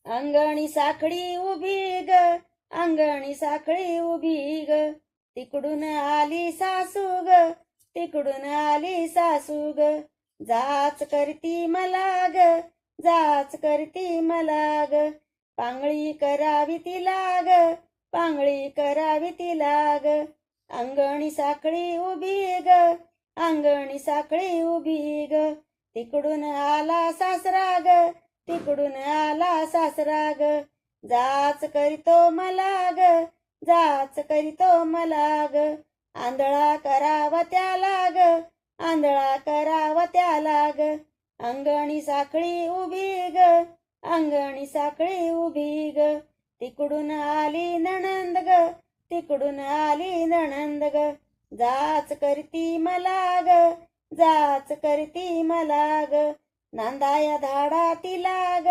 अंगणी साखळी उभी ग, अंगणी साखळी उभी ग, तिकडून आली सासू ग, तिकडून आली सासू ग, जाच करती मला ग, जाच करती मला ग, पांगळी करावी तिला ग, पांगळी करावी तिला ग, अंगणी साखळी उभी ग, अंगणी साखळी उभी ग, तिकडून आला सासरा ग, तिकडून आला सासरा ग, जाच करीतो मला ग, जाच करीतो मला ग, आंधळा करावा त्याला ग, आंधळा करावा त्याला ग, अंगणी साखळी उभी ग, अंगणी साखळी उभी ग, तिकडून आली नणंद ग, तिकडून आली नणंद ग, जाच करती मला ग, जाच करती मला ग, नांदाया धाडा तिला ग,